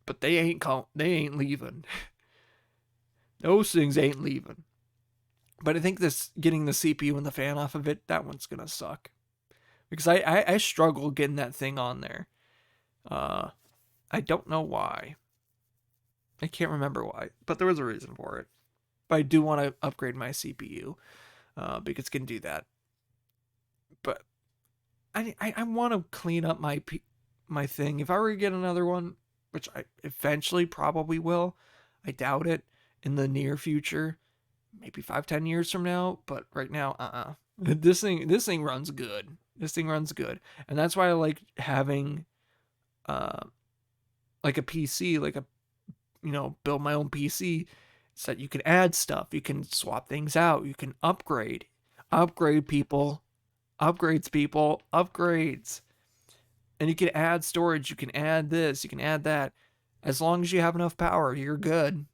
Speaker 1: but they ain't leaving. Those things ain't leaving. But I think this getting the CPU and the fan off of it, that one's gonna suck because I struggle getting that thing on there. Uh, I don't know why. I can't remember why, but there was a reason for it. But I do want to upgrade my CPU because it can do that. But I want to clean up my thing. If I were to get another one, which I eventually probably will, I doubt it in the near future, maybe 5-10 years from now. But right now, this thing runs good. This thing runs good, and that's why I like having uh like a PC, like a build my own PC so that you can add stuff, you can swap things out, you can upgrade people, upgrades, and you can add storage, you can add this, you can add that. As long as you have enough power, you're good.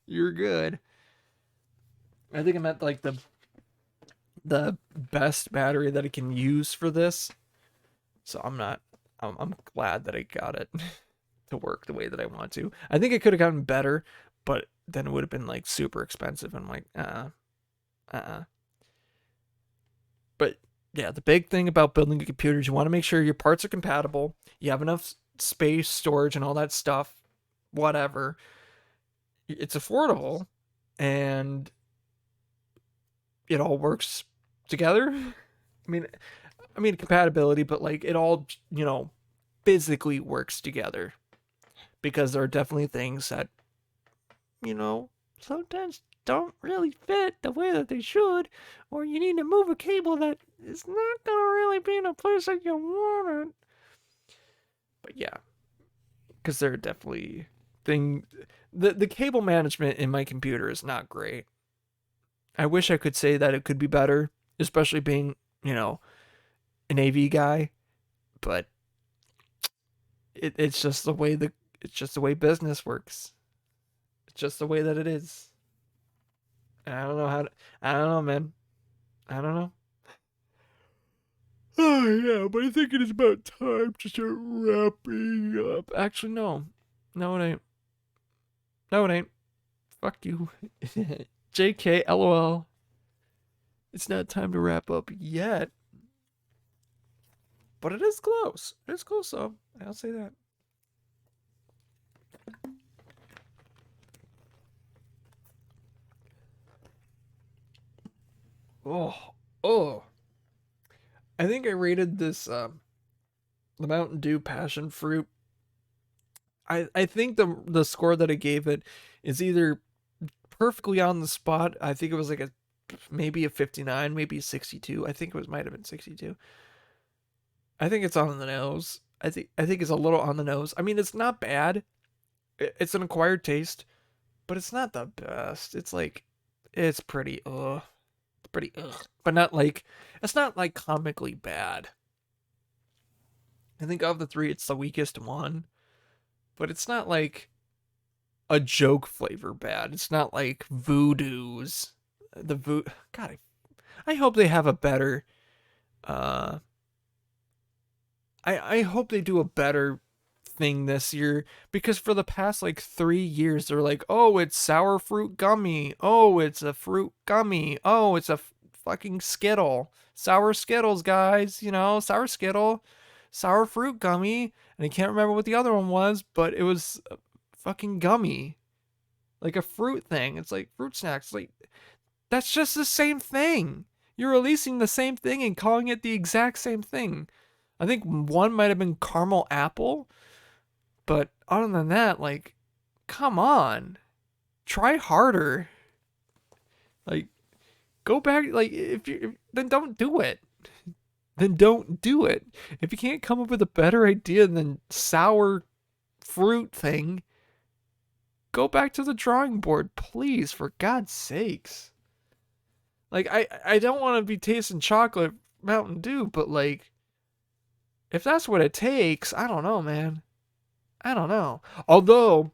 Speaker 1: You're good. I think I'm at like the best battery that I can use for this, so I'm glad that I got it to work the way that I want to. I think it could have gotten better, but then it would have been like super expensive. I'm like, But yeah, the big thing about building a computer is you want to make sure your parts are compatible, you have enough space, storage, and all that stuff, whatever. It's affordable, and it all works together. mean, I mean compatibility, but like it all, physically works together because there are definitely things that, sometimes don't really fit the way that they should, or you need to move a cable that is not gonna really be in a place that you want it. But yeah, because there are definitely thing the cable management in my computer is not great. I wish I could say that it could be better, especially being, an AV guy, but it's just the way business works. It's just the way that it is. And I don't know I don't know, man. I don't know. Oh yeah, but I think it is about time to start wrapping up. Actually, no. No, it ain't. No, it ain't. Fuck you. JK, LOL. It's not time to wrap up yet. But it is close. It is close, though. I'll say that. Oh, oh. I think I rated this the Mountain Dew passion fruit. I think the score that I gave it is either perfectly on the spot. I think it was like maybe a 59, maybe a 62. I think might have been 62. I think it's on the nose. I think it's a little on the nose. I mean, it's not bad. It's an acquired taste, but it's not the best. It's pretty pretty but not like it's not like comically bad. I think of the three, it's the weakest one, but it's not like a joke flavor bad. It's not like Voodoo's. God, I hope they have a better. Uh, I hope they do a better thing this year because for the past like 3 years they're like, oh, it's sour fruit gummy. Oh, it's a fruit gummy. Oh, it's a fucking Skittle. Sour Skittles, guys. Sour Skittle, sour fruit gummy, and I can't remember what the other one was, but it was a fucking gummy, like a fruit thing. It's like fruit snacks. Like that's just the same thing. You're releasing the same thing and calling it the exact same thing. I think one might have been caramel apple, but other than that, like, come on, try harder. Like, go back. Like, then don't do it. Then don't do it. If you can't come up with a better idea than sour fruit thing, go back to the drawing board, please, for God's sakes. Like, I don't want to be tasting chocolate Mountain Dew, but like, if that's what it takes, I don't know, man. I don't know. Although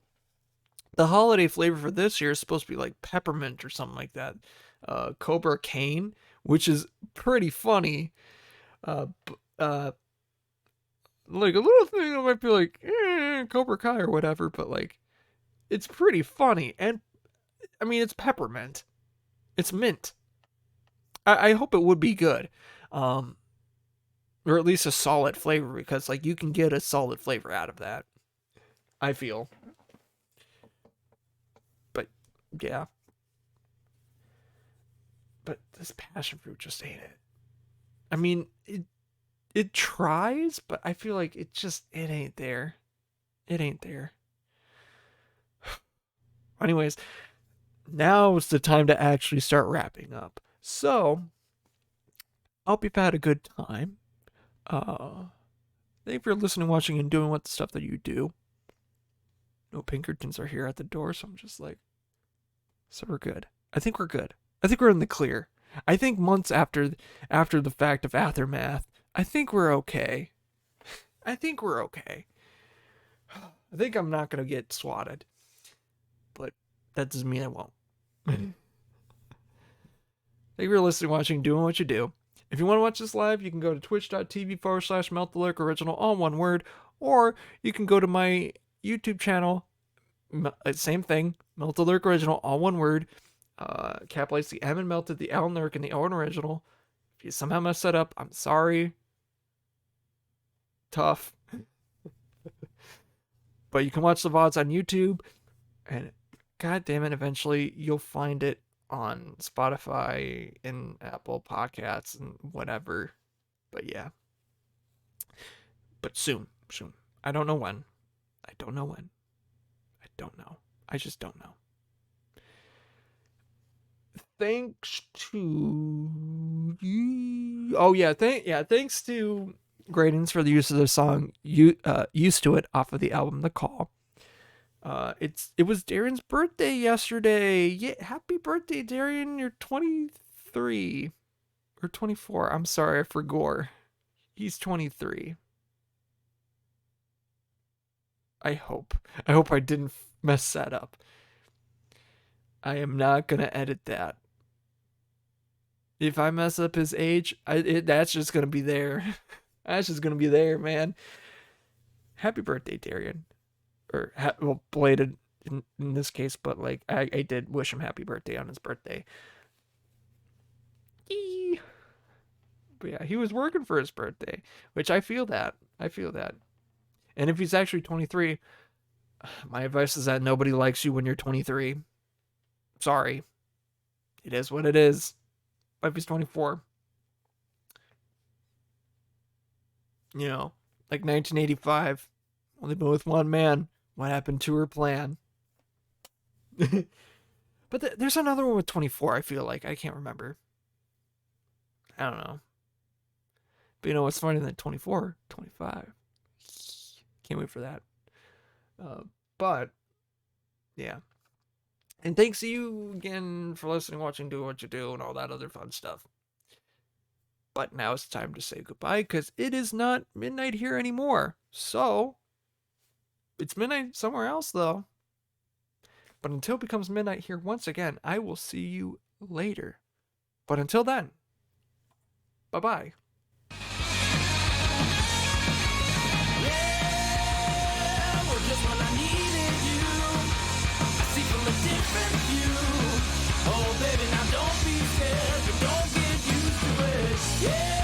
Speaker 1: the holiday flavor for this year is supposed to be like peppermint or something like that. Cobra Cane, which is pretty funny. Uh, Like a little thing that might be like Cobra Kai or whatever, but like it's pretty funny. And I mean, it's peppermint. It's mint. I hope it would be good, or at least a solid flavor, because like you can get a solid flavor out of that. I feel, but yeah, but this passion fruit just ain't it. I mean, it tries, but I feel like it ain't there. It ain't there. Anyways, now is the time to actually start wrapping up. So, I hope you've had a good time. Thank you for listening, watching, and doing what the stuff that you do. No Pinkertons are here at the door, so I'm just like, so we're good. I think we're good. I think we're in the clear. I think months after the fact of aftermath, I think we're okay. I think we're okay. I think I'm not gonna get swatted, but that doesn't mean I won't. Thank you for listening, watching, doing what you do. If you want to watch this live, you can go to twitch.tv/MeltTheLurk, all one word, or you can go to my YouTube channel, same thing, Melt the Lurk Original, all one word, capitalize the M and melted, the L and Lurk, and the O and Original. If you somehow messed that up, I'm sorry. Tough. But you can watch the VODs on YouTube, and god damn it, eventually you'll find it on Spotify and Apple Podcasts and whatever. But yeah. But soon. I don't know when. I don't know. I just don't know. Thanks to thanks to Gradins for the use of the song Used to It off of the album The Call. It was Darian's birthday yesterday. Yeah, happy birthday, Darian. You're 23 or 24. I'm sorry, I forgot. He's 23. I hope I didn't mess that up. I am not gonna edit that. If I mess up his age, that's just gonna be there. That's just gonna be there, man. Happy birthday, Darian. Or belated in this case, but like I did wish him happy birthday on his birthday. Eee. But yeah, he was working for his birthday, which I feel that. And if he's actually 23, my advice is that nobody likes you when you're 23. Sorry. It is what it is. But if he's 24, you know, like 1985, only been with one man. What happened to her plan? But there's another one with 24, I feel like. I can't remember. I don't know. But you know what's funnier than 24? 25. Can't wait for that. But, yeah. And thanks to you again for listening, watching, doing what you do, and all that other fun stuff. But now it's time to say goodbye, because it is not midnight here anymore. So, it's midnight somewhere else, though. But until it becomes midnight here once again, I will see you later. But until then, bye-bye.
Speaker 2: Different view. Oh, baby, now don't be scared, but don't get used to it. Yeah.